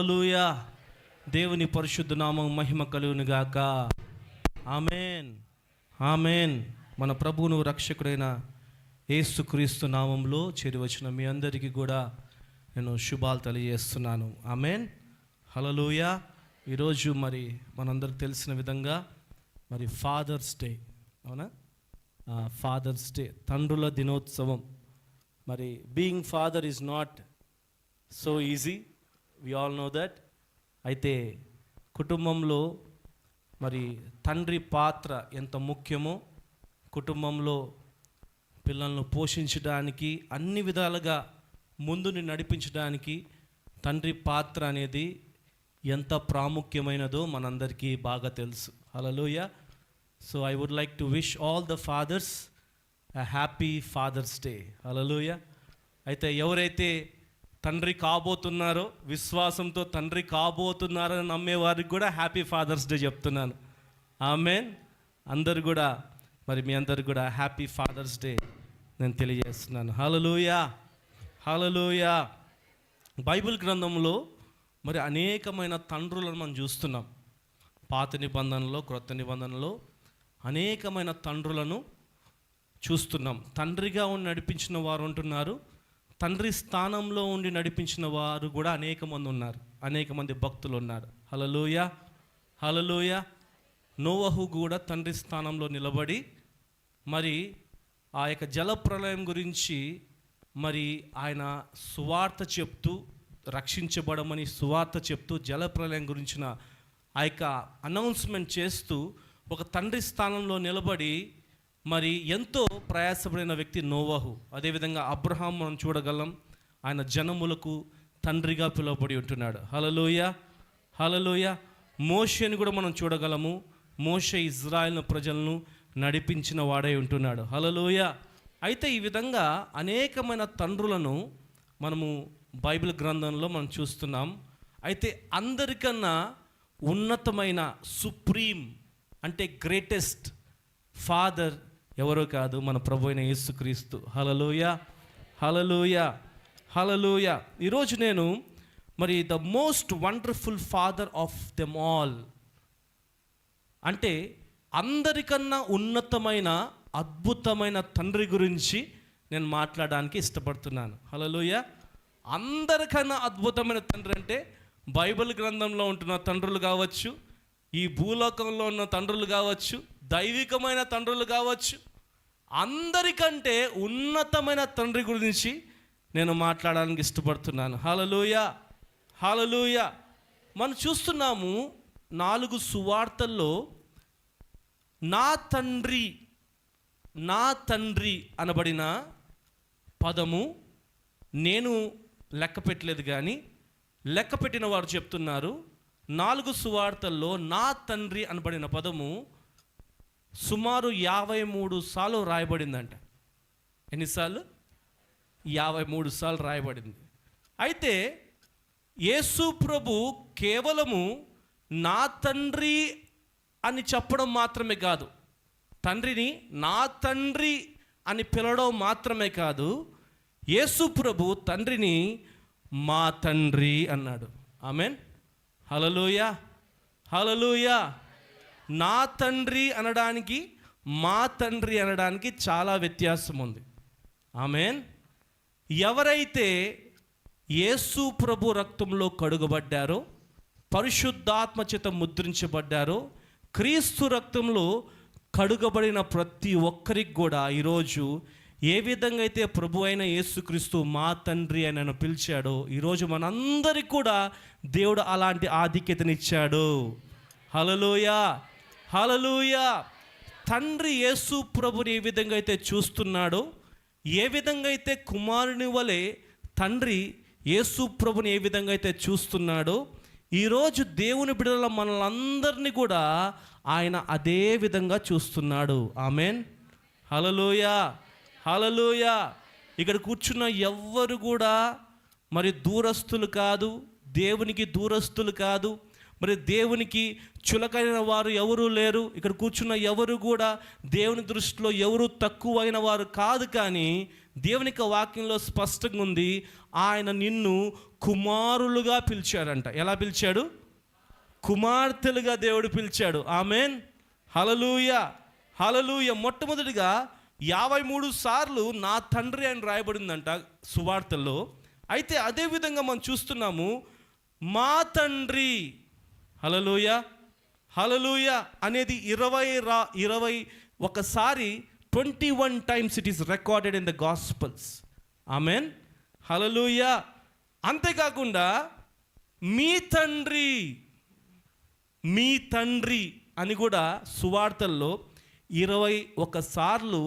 హల్లెలూయా. దేవుని పరిశుద్ధ నామం మహిమ కలుగును గాక. ఆమేన్, ఆమేన్. మన ప్రభువును రక్షకుడైన యేసుక్రీస్తు నామంలో చేరి వచ్చిన మీ అందరికీ కూడా నేను శుభాలు తెలియజేస్తున్నాను. ఆమేన్, హల్లెలూయా. ఈరోజు మరి మనందరికి తెలిసిన విధంగా మరి ఫాదర్స్ డే, అవునా? ఫాదర్స్ డే, తండ్రుల దినోత్సవం. మరి being father is not so easy, we all know that. అయితే కుటుంబంలో మరి తండ్రి పాత్ర ఎంత ముఖ్యమో, కుటుంబంలో పిల్లలను పోషించడానికి అన్ని విధాలుగా ముందుని నడిపించడానికి తండ్రి పాత్ర అనేది ఎంత ప్రాముఖ్యమైనదో మనందరికీ బాగా తెలుసు. Hallelujah. So I would like to wish all the fathers a happy Father's Day. Hallelujah. అయితే ఎవరైతే తండ్రి కాబోతున్నారో, విశ్వాసంతో తండ్రి కాబోతున్నారని నమ్మేవారికి కూడా హ్యాపీ ఫాదర్స్ డే చెప్తున్నాను. ఆమేన్. అందరు కూడా మరి మీ అందరు కూడా హ్యాపీ ఫాదర్స్ డే నేను తెలియజేస్తున్నాను. హల్లెలూయా, హల్లెలూయా. బైబిల్ గ్రంథంలో మరి అనేకమైన తండ్రులను మనం చూస్తున్నాం. పాత నిబంధనలో, క్రొత్త నిబంధనలో అనేకమైన తండ్రులను చూస్తున్నాం. తండ్రిగా ఉండి నడిపించిన వారు ఉంటున్నారు, తండ్రి స్థానంలో ఉండి నడిపించిన వారు కూడా అనేక మంది ఉన్నారు, అనేక మంది భక్తులు ఉన్నారు. హల్లెలూయా, హల్లెలూయా. నోవహు కూడా తండ్రి స్థానంలో నిలబడి మరి ఆ యొక్క జలప్రలయం గురించి మరి ఆయన సువార్త చెప్తూ, రక్షించబడమని సువార్త చెప్తూ, జలప్రలయం గురించిన ఆ యొక్క అనౌన్స్మెంట్ చేస్తూ ఒక తండ్రి స్థానంలో నిలబడి మరి ఎంతో ప్రయాసపడిన వ్యక్తి నోవహు. అదేవిధంగా అబ్రహాం మనం చూడగలం, ఆయన జనములకు తండ్రిగా పిలువబడి ఉంటున్నాడు. హల్లెలూయా, హల్లెలూయా. మోషేని కూడా మనం చూడగలము. మోషే ఇజ్రాయెల్ ప్రజలను నడిపించిన వాడై ఉంటున్నాడు. హల్లెలూయా. అయితే ఈ విధంగా అనేకమైన తండ్రులను మనము బైబిల్ గ్రంథంలో మనం చూస్తున్నాం. అయితే అందరికన్నా ఉన్నతమైన, సుప్రీం అంటే గ్రేటెస్ట్ ఫాదర్ ఎవరో కాదు, మన ప్రభు అయిన యేసుక్రీస్తు. హల్లెలూయా, హల్లెలూయా, హల్లెలూయా. ఈరోజు నేను మరి the most wonderful father of them all అంటే అందరికన్నా ఉన్నతమైన, అద్భుతమైన తండ్రి గురించి నేను మాట్లాడడానికి ఇష్టపడుతున్నాను. హల్లెలూయా. అందరికన్నా అద్భుతమైన తండ్రి అంటే బైబిల్ గ్రంథంలో ఉంటున్న తండ్రులు కావచ్చు, ఈ భూలోకంలో ఉన్న తండ్రులు కావచ్చు, దైవికమైన తండ్రులు కావచ్చు, అందరికంటే ఉన్నతమైన తండ్రి గురించి నేను మాట్లాడడానికి ఇష్టపడుతున్నాను. హల్లెలూయా, హల్లెలూయా. మనం చూస్తున్నాము 4 సువార్తల్లో నా తండ్రి, నా తండ్రి అనబడిన పదము నేను లెక్క పెట్టలేదు, కానీ లెక్క పెట్టిన వారు చెప్తున్నారు 4 సువార్తల్లో నా తండ్రి అనబడిన పదము సుమారు 53 సార్లు రాయబడిందంట. ఎన్నిసార్లు? 53 సార్లు రాయబడింది. అయితే యేసు ప్రభు కేవలము నా తండ్రి అని చెప్పడం మాత్రమే కాదు, తండ్రిని నా తండ్రి అని పిలవడం మాత్రమే కాదు, యేసు ప్రభు తండ్రిని మా తండ్రి అన్నాడు. ఆమేన్, హల్లెలూయా, హల్లెలూయా. నా తండ్రి అనడానికి, మా తండ్రి అనడానికి చాలా వ్యత్యాసం ఉంది. ఆమేన్. ఎవరైతే యేసు ప్రభు రక్తంలో కడుగబడ్డారో, పరిశుద్ధాత్మ చేత ముద్రించబడ్డారో, క్రీస్తు రక్తంలో కడుగబడిన ప్రతి ఒక్కరికి కూడా ఈరోజు ఏ విధంగా అయితే ప్రభు అయిన యేసుక్రీస్తు మా తండ్రి అని ఆయన పిలిచాడో, ఈరోజు మనందరికి కూడా దేవుడు అలాంటి ఆధిక్యతనిచ్చాడు. హల్లెలూయా, హల్లెలూయా. తండ్రి యేసు ప్రభుని ఏ విధంగా అయితే చూస్తున్నాడో, ఏ విధంగా అయితే కుమారుని వలె తండ్రి యేసు ప్రభుని ఏ విధంగా అయితే చూస్తున్నాడో, ఈరోజు దేవుని బిడ్డల మనలందరినీ కూడా ఆయన అదే విధంగా చూస్తున్నాడు. ఆమేన్, హల్లెలూయా, హల్లెలూయా. ఇక్కడ కూర్చున్న ఎవ్వరు కూడా మరి దూరస్తులు కాదు, దేవునికి దూరస్తులు కాదు, మరి దేవునికి చులకైన వారు ఎవరూ లేరు. ఇక్కడ కూర్చున్న ఎవరు కూడా దేవుని దృష్టిలో ఎవరు తక్కువైన వారు కాదు. కానీ దేవుని వాక్యంలో స్పష్టంగా ఉంది, ఆయన నిన్ను కుమారులుగా పిలిచాడంట. ఎలా పిలిచాడు? కుమార్తెలుగా దేవుడు పిలిచాడు. ఆమెన్, హల్లెలూయా, హల్లెలూయా. మొట్టమొదటిగా 53 సార్లు నా తండ్రి అని రాయబడిందంట సువార్తల్లో. అయితే అదే విధంగా మనం చూస్తున్నాము, మా తండ్రి, హల్లెలూయా, హల్లెలూయా అనేది 21 సారి 21 times it is recorded in the gospels. Amen, hallelujah. అంతేకాకుండా మీ తండ్రి, మీ తండ్రి అని కూడా సువార్తల్లో 21 సార్లు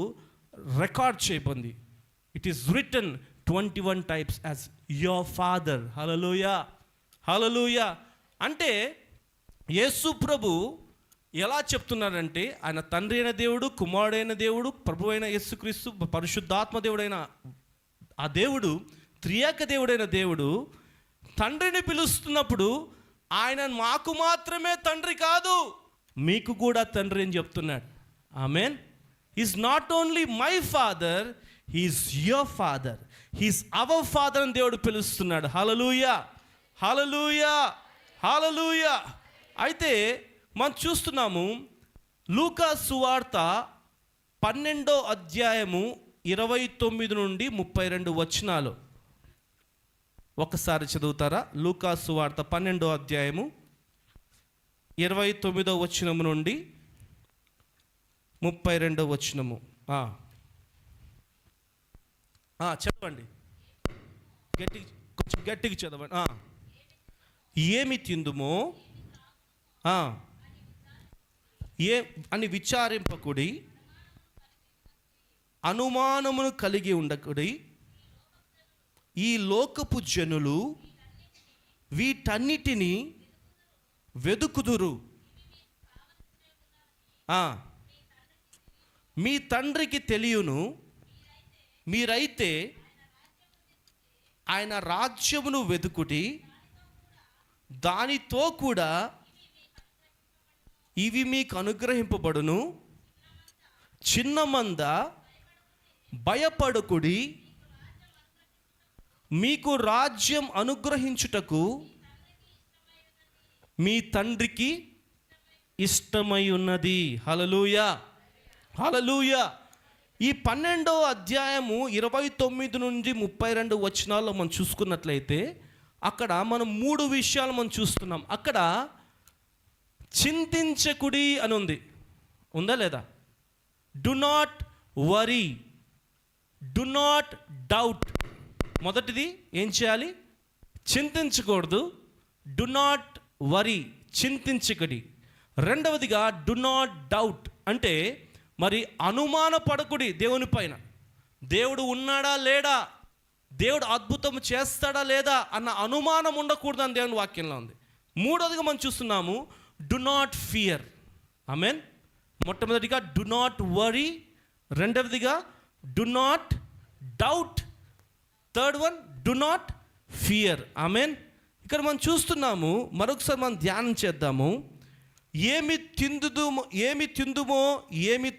రికార్డ్ చేయబడింది. It is written 21 times as your father. Hallelujah, hallelujah. అంటే యేసు ప్రభు ఎలా చెప్తున్నారంటే, ఆయన తండ్రి అయిన దేవుడు, కుమారుడైన దేవుడు, ప్రభు అయిన యేసుక్రీస్తు, పరిశుద్ధాత్మ దేవుడైన ఆ దేవుడు, త్రియేక దేవుడైన దేవుడు తండ్రిని పిలుస్తున్నప్పుడు ఆయన మాకు మాత్రమే తండ్రి కాదు, మీకు కూడా తండ్రి అని చెప్తున్నాడు. Amen. Is not only my father, he is your father, he is our father అని దేవుడు పిలుస్తున్నాడు. హల్లెలూయా, హల్లెలూయా, హల్లెలూయా. అయితే మనం చూస్తున్నాము లూకా సువార్త 12వ అధ్యాయము 29 నుండి 32 వచనాలు. ఒకసారి చదువుతారా? లూకా సువార్త 12వ అధ్యాయము 29వ వచనము నుండి 32వ వచనము. చదవండి, కొంచెం గట్టిగా చదవండి. ఏమి తిందుమో అని విచారింపకుడి, అనుమానమును కలిగి ఉండకుడి. ఈ లోకపు జనులు వీటన్నిటినీ వెదుకుదురు. మీ తండ్రికి తెలియను. మీరైతే ఆయన రాజ్యమును వెదుకుడి, దానితో కూడా ఇవి మీకు అనుగ్రహింపబడును. చిన్న మంద, భయపడకుడి, మీకు రాజ్యం అనుగ్రహించుటకు మీ తండ్రికి ఇష్టమై ఉన్నది. హల్లెలూయా, హల్లెలూయా. ఈ 12వ అధ్యాయము 29 నుండి 32 వచనాల్లో మనం చూసుకున్నట్లయితే అక్కడ మనం 3 విషయాలు మనం చూస్తున్నాం. అక్కడ చింతించకుడి అని ఉంది, ఉందా లేదా? Do not worry, do not doubt. మొదటిది ఏం చేయాలి? చింతించకూడదు. డు నాట్ వరీ, చింతించకడి. రెండవదిగా డు నాట్ డౌట్ అంటే మరి అనుమానపడకుడి దేవుని పైన. దేవుడు ఉన్నాడా లేడా, దేవుడు అద్భుతం చేస్తాడా లేదా అన్న అనుమానం ఉండకూడదు అని దేవుని వాక్యంలో ఉంది. మూడవదిగా మనం చూస్తున్నాము డు నాట్ ఫియర్. ఆమెన్. మొట్టమొదటిగా డు నాట్ వరీ, రెండవదిగా do not doubt, third one do not fear. Amen. ఇక్కడ మనం చూస్తున్నాము, మరొకసారి మనం ధ్యానం చేద్దాము. ఏమి తిందుమో ఏమి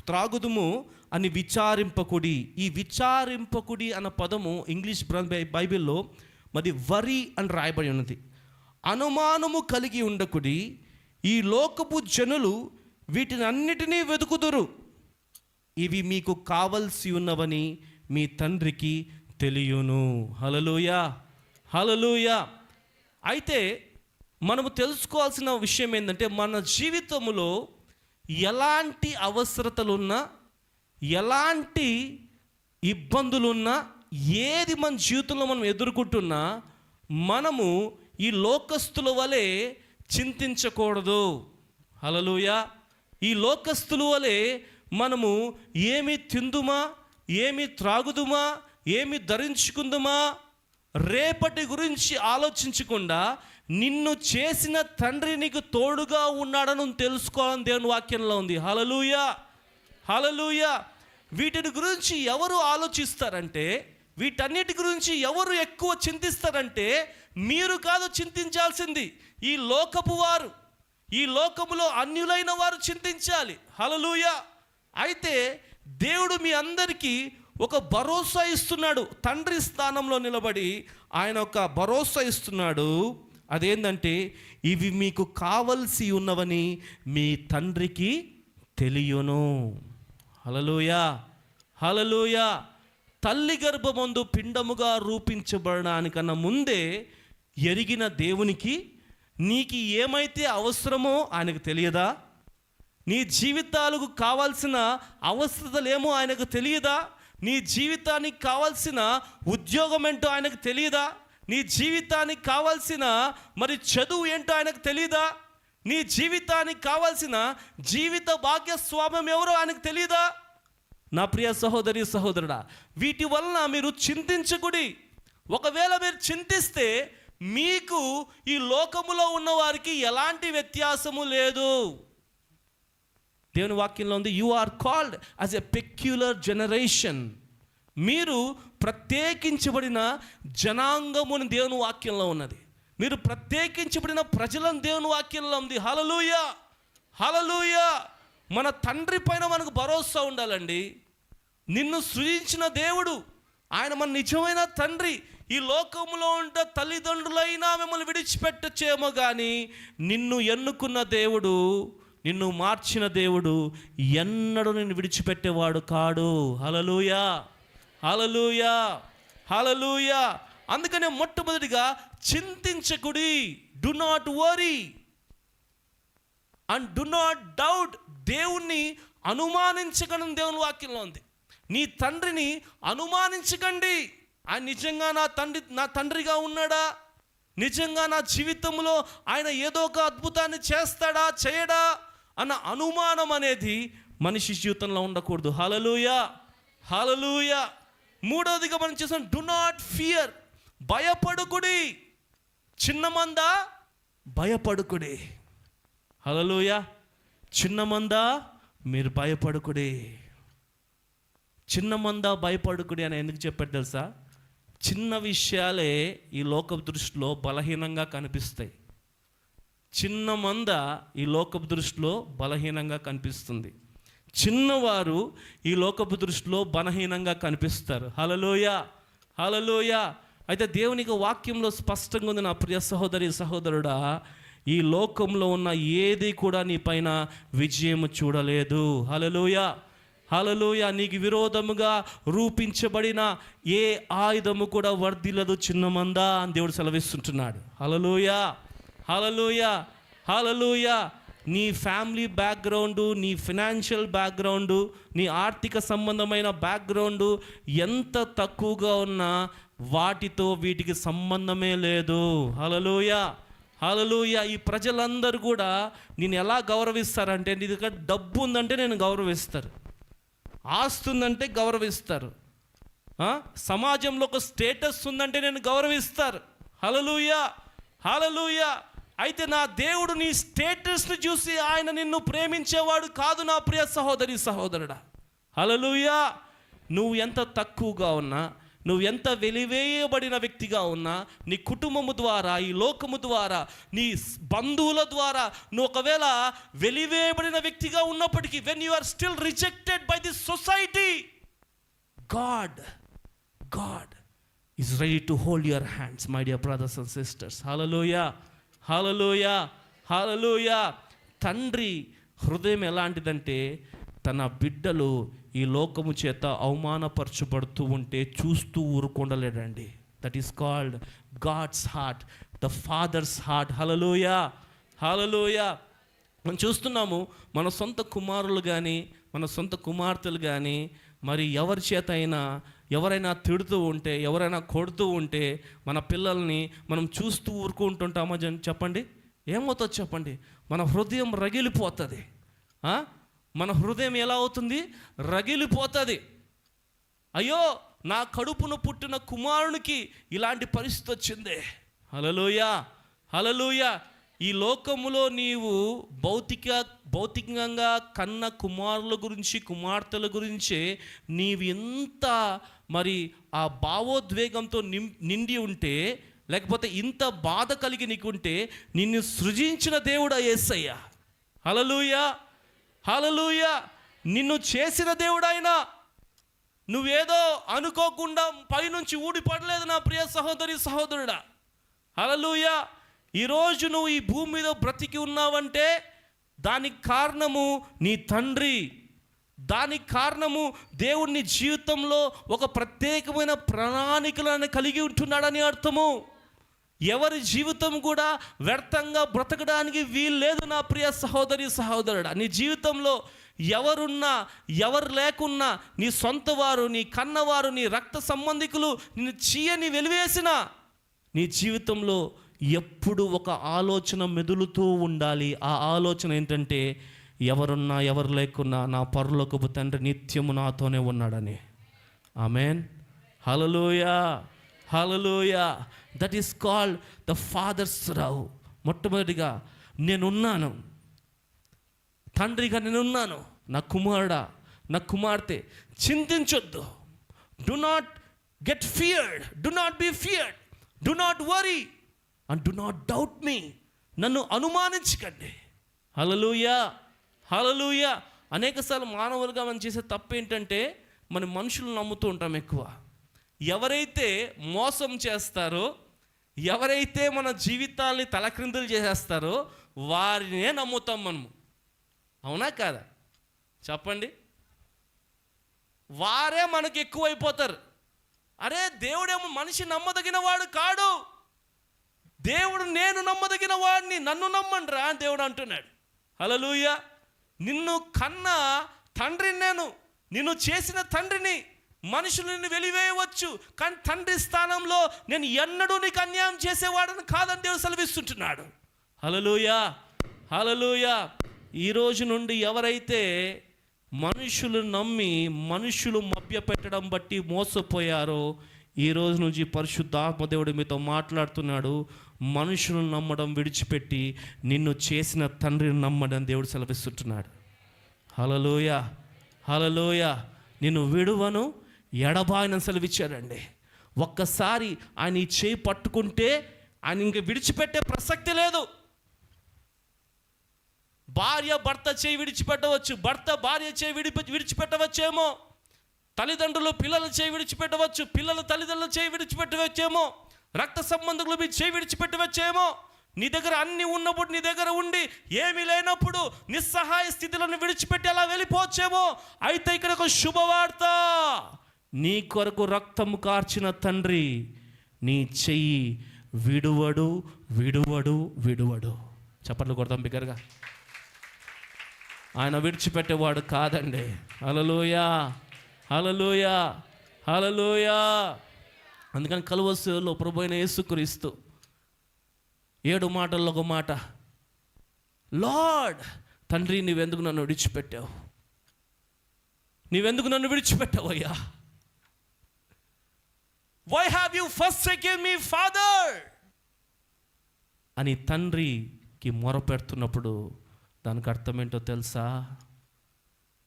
త్రాగుదుమో అని విచారింపకుడి. ఈ విచారింపకుడి అన్న పదము ఇంగ్లీష్ బైబిల్లో మరి వరీ అని రాయబడి ఉన్నది. అనుమానము కలిగి ఉండకుడి. ఈ లోకపు జనులు వీటిని అన్నిటినీ వెతుకుదురు. ఇవి మీకు కావలసి ఉన్నవని మీ తండ్రికి తెలియను. హల్లెలూయా, హల్లెలూయా. అయితే మనము తెలుసుకోవాల్సిన విషయం ఏంటంటే, మన జీవితంలో ఎలాంటి అవసరతలున్నా, ఎలాంటి ఇబ్బందులున్నా, ఏది మన జీవితంలో మనం ఎదుర్కొంటున్నా మనము ఈ లోకస్తుల వలె చింతించకూడదు. హల్లెలూయా. ఈ లోకస్తుల వలె మనము ఏమి తిందుమా, ఏమి త్రాగుదుమా, ఏమి ధరించుకుందుమా, రేపటి గురించి ఆలోచించకుండా నిన్ను చేసిన తండ్రి నీకు తోడుగా ఉన్నాడని తెలుసుకోవాలని దేవుని వాక్యంలో ఉంది. హల్లెలూయా, హల్లెలూయా. వీటిని గురించి ఎవరు ఆలోచిస్తారంటే, వీటన్నిటి గురించి ఎవరు ఎక్కువ చింతిస్తారంటే మీరు కాదు చింతించాల్సింది, ఈ లోకపు వారు, ఈ లోకములో అన్యులైన వారు చింతించాలి. హల్లెలూయా. అయితే దేవుడు మీ అందరికీ ఒక భరోసా ఇస్తున్నాడు. తండ్రి స్థానంలో నిలబడి ఆయన ఒక భరోసా ఇస్తున్నాడు. అదేంటంటే ఇవి మీకు కావలసి ఉన్నవని మీ తండ్రికి తెలియను. హల్లెలూయా, హల్లెలూయా. తల్లి గర్భమందు పిండముగా రూపించబడడానికన్నా ముందే ఎరిగిన దేవునికి నీకు ఏమైతే అవసరమో ఆయనకు తెలియదా? నీ జీవితాలకు కావాల్సిన అవసరతలేమో ఆయనకు తెలియదా? నీ జీవితానికి కావాల్సిన ఉద్యోగం ఏంటో ఆయనకు తెలియదా? నీ జీవితానికి కావాల్సిన మరి చదువు ఏంటో ఆయనకు తెలియదా? నీ జీవితానికి కావాల్సిన జీవిత భాగ్యస్వామ్యం ఎవరో ఆయనకు తెలియదా? నా ప్రియ సహోదరి సహోదరుడా, వీటి వలన మీరు చింతించకుడి. ఒకవేళ మీరు చింతిస్తే మీకు ఈ లోకములో ఉన్న వారికి ఎలాంటి వ్యత్యాసము లేదు. దేవుని వాక్యంలో ఉంది, you are called as a peculiar generation. మీరు ప్రత్యేకించబడిన జనాంగముని దేవుని వాక్యంలో ఉన్నది. మీరు ప్రత్యేకించబడిన ప్రజలను దేవుని వాక్యంలో ఉంది. హల్లెలూయా, హల్లెలూయా. మన తండ్రి పైన మనకు భరోసా ఉండాలండి. నిన్ను సృజించిన దేవుడు ఆయన మన నిజమైన తండ్రి. ఈ లోకంలో ఉంటే తల్లిదండ్రులైనా మిమ్మల్ని విడిచిపెట్టచ్చేమో కానీ నిన్ను ఎన్నుకున్న దేవుడు, నిన్ను మార్చిన దేవుడు ఎన్నడూ నిన్ను విడిచిపెట్టేవాడు కాడు. హల్లెలూయా, హల్లెలూయా, హల్లెలూయా. అందుకనే మొట్టమొదటిగా చింతించకుడి. Do not worry and do not doubt. దేవుణ్ణి అనుమానించకండి. దేవుని వాక్యంలో ఉంది, నీ తండ్రిని అనుమానించకండి. ఆయన నిజంగా నా తండ్రిగా ఉన్నాడా? నిజంగా నా జీవితంలో ఆయన ఏదో ఒక అద్భుతాన్ని చేస్తాడా చేయడా అన్న అనుమానం అనేది మనిషి జీవితంలో ఉండకూడదు. హల్లెలూయా, హల్లెలూయా. మూడవదిగా మనం చేసాం, డు నాట్ ఫియర్. భయపడుకుడి. చిన్న మంద భయపడుకుడి. హల్లెలూయా. చిన్న మంద మీరు భయపడుకుడి. చిన్న మంద భయపడుకుడి అని ఎందుకు చెప్పాడు తెలుసా? చిన్న విషయాలే ఈ లోకపు దృష్టిలో బలహీనంగా కనిపిస్తాయి. చిన్న మంద ఈ లోకపు దృష్టిలో బలహీనంగా కనిపిస్తుంది. చిన్నవారు ఈ లోకపు దృష్టిలో బలహీనంగా కనిపిస్తారు. హల్లెలూయా, హల్లెలూయా. అయితే దేవునికి వాక్యంలో స్పష్టంగా ఉంది, నా ప్రియ సహోదరి సహోదరుడా, ఈ లోకంలో ఉన్న ఏది కూడా నీ పైన విజయం చూడలేదు. హల్లెలూయా, హల్లెలూయా. నీకు విరోధముగా రూపించబడిన ఏ ఆయుధము కూడా వర్ధిల్లదు చిన్నమందా అని దేవుడు సెలవిస్తుంటున్నాడు. హల్లెలూయా, హల్లెలూయా, హల్లెలూయా. నీ ఫ్యామిలీ బ్యాక్గ్రౌండు, నీ ఫినాన్షియల్ బ్యాక్గ్రౌండు, నీ ఆర్థిక సంబంధమైన బ్యాక్గ్రౌండు ఎంత తక్కువగా ఉన్నా వాటితో వీటికి సంబంధమే లేదు. హల్లెలూయా, హల్లెలూయా. ఈ ప్రజలందరూ కూడా నేను ఎలా గౌరవిస్తారంటే, నీ దగ్గర డబ్బు ఉందంటే నేను గౌరవిస్తారు, ఆస్తి ఉందంటే గౌరవిస్తారు, సమాజంలో ఒక స్టేటస్ ఉందంటే నేను గౌరవిస్తారు. హల్లెలూయా, హల్లెలూయా. అయితే నా దేవుడు నీ స్టేటస్ని చూసి ఆయన నిన్ను ప్రేమించేవాడు కాదు నా ప్రియ సహోదరి సహోదరుడా. హల్లెలూయా. నువ్వు ఎంత తక్కువగా ఉన్నా, నువ్వు ఎంత వెలివేయబడిన వ్యక్తిగా ఉన్నా, నీ కుటుంబము ద్వారా, ఈ లోకము ద్వారా, నీ బంధువుల ద్వారా నువ్వు ఒకవేళ వెలివేయబడిన వ్యక్తిగా ఉన్నప్పటికీ, when you are still rejected by this society, God is ready to hold your hands, my dear brothers and sisters. Hallelujah, hallelujah, hallelujah. తండ్రి హృదయం ఎలాంటిదంటే, తన బిడ్డలు ఈ లోకము చేత అవమానపరచబడుతూ ఉంటే చూస్తూ ఊరుకుండలేడండి. That is called God's heart, the father's heart. Hallelujah, hallelujah. మనం చూస్తున్నాము, మన సొంత కుమారులు కానీ, మన సొంత కుమార్తెలు కానీ, మరి ఎవరి చేత అయినా ఎవరైనా తిడుతూ ఉంటే, ఎవరైనా కొడుతూ ఉంటే మన పిల్లల్ని మనం చూస్తూ ఊరుకుంటుంటామా? చెప్పండి, ఏమవుతుంది చెప్పండి? మన హృదయం రగిలిపోతుంది. మన హృదయం ఎలా అవుతుంది? రగిలిపోతుంది. అయ్యో, నా కడుపును పుట్టిన కుమారునికి ఇలాంటి పరిస్థితి వచ్చిందే. హల్లెలూయా, హల్లెలూయా. ఈ లోకములో నీవు భౌతికంగా కన్న కుమారుల గురించి, కుమార్తెల గురించే నీవు ఎంత మరి ఆ భావోద్వేగంతో నిండి ఉంటే, లేకపోతే ఇంత బాధ కలిగి నీకుంటే, నిన్ను సృజించిన దేవుడా యేసయ్య. హల్లెలూయా, హల్లెలూయా. నిన్ను చేసిన దేవుడైనా, నువ్వేదో అనుకోకుండా పైనుంచి ఊడిపడలేదు నా ప్రియ సహోదరి సహోదరుడా. హల్లెలూయా. ఈరోజు నువ్వు ఈ భూమి మీద బ్రతికి ఉన్నావంటే దానికి కారణము నీ తండ్రి. దానికి కారణము దేవుని జీవితంలో ఒక ప్రత్యేకమైన ప్రణాళికలను కలిగి ఉంటున్నాడని అర్థము. ఎవరి జీవితం కూడా వ్యర్థంగా బ్రతకడానికి వీల్లేదు నా ప్రియ సహోదరి సహోదరుడా. నీ జీవితంలో ఎవరున్నా ఎవరు లేకున్నా, నీ సొంత వారు, నీ కన్నవారు, నీ రక్త సంబంధికులు నిన్ను చీయని వెలివేసిన, నీ జీవితంలో ఎప్పుడు ఒక ఆలోచన మెదులుతూ ఉండాలి. ఆ ఆలోచన ఏంటంటే, ఎవరున్నా ఎవరు లేకున్నా నా పరలోకపు తండ్రి నిత్యము నాతోనే ఉన్నాడని. Amen. Hallelujah, hallelujah. That is called the father's love. మొట్టమొదటిగా నేనున్నాను, తండ్రిగా నేనున్నాను. నా కుమారుడా, నా కుమార్తె, చింతించొద్దు. Do not get feared, do not be feared, do not worry and do not doubt me. నన్ను అనుమానించకండి. హల్లెలూయా, హల్లెలూయా. అనేకసార్లు మానవులుగా మనం చేసే తప్పు ఏంటంటే, మన మనుషులు నమ్ముతూ ఉంటాం ఎక్కువ. ఎవరైతే మోసం చేస్తారో, ఎవరైతే మన జీవితాల్ని తలక్రిందులు చేసేస్తారో వారినే నమ్ముతాం మనము. అవునా కాదా చెప్పండి? వారే మనకు ఎక్కువైపోతారు. అరే, దేవుడేమో మనిషి నమ్మదగిన వాడు కాడు. దేవుడు నేను నమ్మదగిన వాడిని, నన్ను నమ్మండి రా దేవుడు అంటున్నాడు. హల్లెలూయా. నిన్ను కన్న తండ్రిని నేను, నిన్ను చేసిన తండ్రిని. మనుషులు నిన్ను వెలివేయవచ్చు, కానీ తండ్రి స్థానంలో నేను ఎన్నడూ నీకు అన్యాయం చేసేవాడని కాదని దేవుడు సెలవిస్తుంటున్నాడు. హల్లెలూయా, హల్లెలూయా. ఈ రోజు నుండి ఎవరైతే మనుషులు నమ్మి మనుషులు మభ్యపెట్టడం బట్టి మోసపోయారో, ఈ రోజు నుంచి పరిశుద్ధాత్మ దేవుడు మీతో మాట్లాడుతున్నాడు. మనుషులను నమ్మడం విడిచిపెట్టి నిన్ను చేసిన తండ్రిని నమ్మడం దేవుడు సెలవిస్తుంటున్నాడు. హల్లెలూయా, హల్లెలూయా. నిన్ను విడువను ఎడబాయనని సెలవిచ్చాడండి. ఒక్కసారి ఆయన ఈ చేయి పట్టుకుంటే ఆయన ఇంక విడిచిపెట్టే ప్రసక్తి లేదు. భార్య భర్త చేయి విడిచిపెట్టవచ్చు, భర్త భార్య చేయి విడిచిపెట్టవచ్చేమో, తల్లిదండ్రులు పిల్లల చేయి విడిచిపెట్టవచ్చు, పిల్లలు తల్లిదండ్రుల చేయి విడిచిపెట్టవచ్చేమో, రక్త సంబంధులు మీ చేయి విడిచిపెట్టవచ్చేమో. నీ దగ్గర అన్నీ ఉన్నప్పుడు, నీ దగ్గర ఉండి ఏమీ లేనప్పుడు నిస్సహాయ స్థితిలో విడిచిపెట్టి అలా వెళ్ళిపోవచ్చేమో. అయితే ఇక్కడ ఒక శుభవార్త. నీ కొరకు రక్తము కార్చిన తండ్రి నీ చెయ్యి విడువడు, విడువడు, విడువడు. చప్పట్లు కొడతాం బిగ్గరగా. ఆయన విడిచిపెట్టేవాడు కాదండి. హల్లెలూయా, హల్లెలూయా, హల్లెలూయా. అందుకని కలువరిలో ప్రభువైన యేసుక్రీస్తు 7 మాటల్లో ఒక మాట, లార్డ్, తండ్రి నీవెందుకు నన్ను విడిచిపెట్టావు? నీవెందుకు నన్ను విడిచిపెట్టావయ్యా? Why have you forsaken me father అని తండ్రికి మొరపెడుతున్నప్పుడు దానికి అర్థం ఏంటో తెలుసా?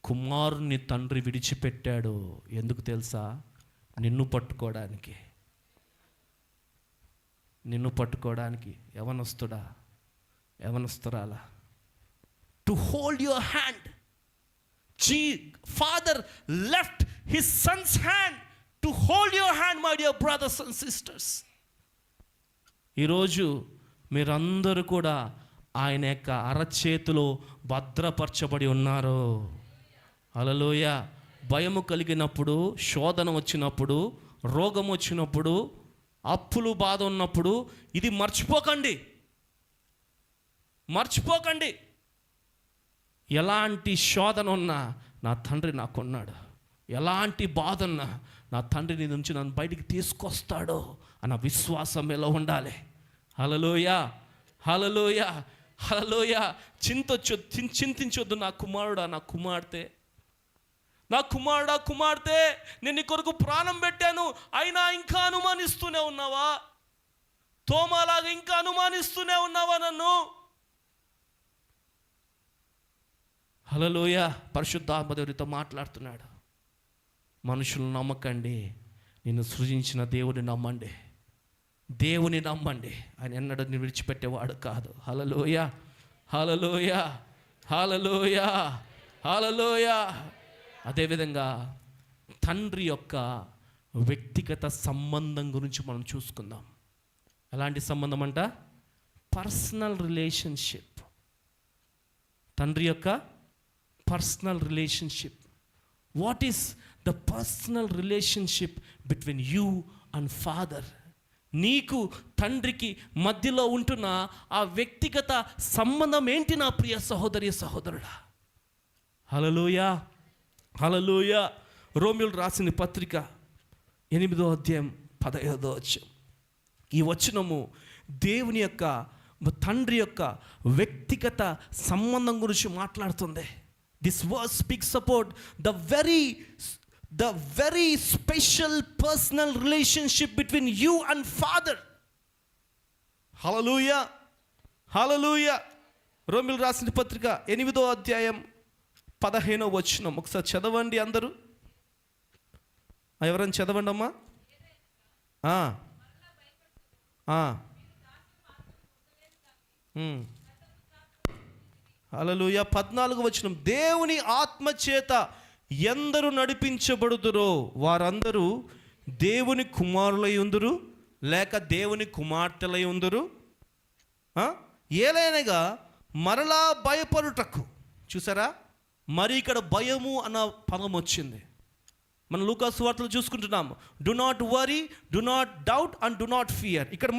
కుమారుని తండ్రి విడిచిపెట్టాడు. ఎందుకు తెలుసా? నిన్ను పట్టుకోవడానికి, నిన్ను పట్టుకోవడానికి. యవనస్తుడా, యవనస్తురాలా, to hold your hand. Father left his son's hand to hold your hand, my dear brothers and sisters. ఈరోజు మీరందరూ కూడా ఆయన యొక్క అరచేతిలో భద్రపరచబడి ఉన్నారు. హల్లెలూయా. భయము కలిగినప్పుడు, శోధన వచ్చినప్పుడు, రోగం వచ్చినప్పుడు, అప్పులు బాధ ఉన్నప్పుడు ఇది మర్చిపోకండి, మర్చిపోకండి. ఎలాంటి శోధన ఉన్నా నా తండ్రి నాకున్నాడు, ఎలాంటి బాధ ఉన్నా నా తండ్రి నీ నుంచి నన్ను బయటికి తీసుకొస్తాడు అన్న విశ్వాసం ఎలా ఉండాలి. హల్లెలూయా, హల్లెలూయా, హల్లెలూయా. చింతించొద్దు నా కుమారుడా, నా కుమార్తె, నా కుమారుడా, కుమార్తె, నేను నీ కొరకు ప్రాణం పెట్టాను, అయినా ఇంకా అనుమానిస్తూనే ఉన్నావా? తోమాలాగా ఇంకా అనుమానిస్తూనే ఉన్నావా నన్ను? హల్లెలూయా. పరిశుద్ధాత్మ దేవునితో మాట్లాడుతున్నాడు. మనుషులు నమ్మకండి, నిన్ను సృజించిన దేవుని నమ్మండి, దేవుని నమ్మండి. ఆయన ఎన్నడూ నిన్ను విడిచిపెట్టేవాడు కాదు. హల్లెలూయా, హల్లెలూయా, హల్లెలూయా, హల్లెలూయా. అదేవిధంగా తండ్రి యొక్క వ్యక్తిగత సంబంధం గురించి మనం చూసుకుందాం. ఎలాంటి సంబంధం అంట? Personal relationship. తండ్రి యొక్క personal relationship. What is the personal relationship between you and father? నీకు తండ్రికి మధ్యలో ఉంటున్న ఆ వ్యక్తిగత సంబంధం ఏంటి నా ప్రియ సహోదరి సహోదరుడా? హల్లెలూయా, హల్లెలూయా. రోమీయులు రాసిన పత్రిక 8వ అధ్యాయం 15వ వచనం. ఈ వచనము దేవుని యొక్క తండ్రి యొక్క వ్యక్తిగత సంబంధం గురించి మాట్లాడుతుంది. This verse speaks about the very special personal relationship between you and Father. Hallelujah, hallelujah. రోమీయులు రాసిన పత్రిక 8వ అధ్యాయం 15వ వచనం ఒకసారి చదవండి అందరూ. ఎవరైనా చదవండి అమ్మా. హల్లెలూయా. 14వ వచనం, దేవుని ఆత్మ చేత ఎందరు నడిపించబడుదురో వారందరూ దేవుని కుమారులై ఉందురు లేక దేవుని కుమార్తెలై ఉందురు. ఏలైనగా మరలా భయపడుటకు. చూసారా, మరి ఇక్కడ భయము అన్న పదం వచ్చింది. మనం లూకా సువార్తలు చూసుకుంటున్నాము. Do not worry, do not doubt and do not fear. ఇక్కడ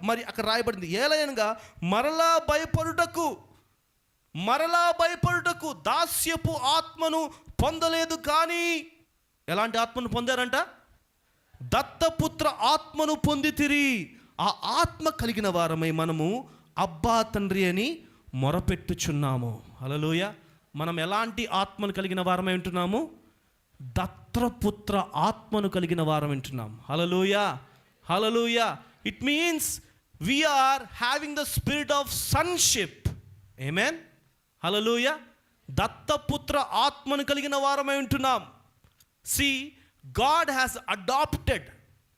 మరి అక్కడ రాయబడింది ఏలైనగా మరలా భయపడుటకు. మరలా భయపడుటకు దాస్యపు ఆత్మను పొందలేదు, కానీ ఎలాంటి ఆత్మను పొందారంట? దత్తపుత్ర ఆత్మను పొందితిరి. ఆ ఆత్మ కలిగిన వారమై మనము అబ్బా తండ్రి అని మొరపెట్టుచున్నాము. హల్లెలూయా. మనం ఎలాంటి ఆత్మను కలిగిన వారమై ఉంటున్నాము? దత్తపుత్ర ఆత్మను కలిగిన వారం వింటున్నాం. Hallelujah, hallelujah. It means we are having the spirit of sonship. Amen, hallelujah. దత్తపుత్ర ఆత్మను కలిగిన వారమై ఉంటున్నాం. See, God has adopted,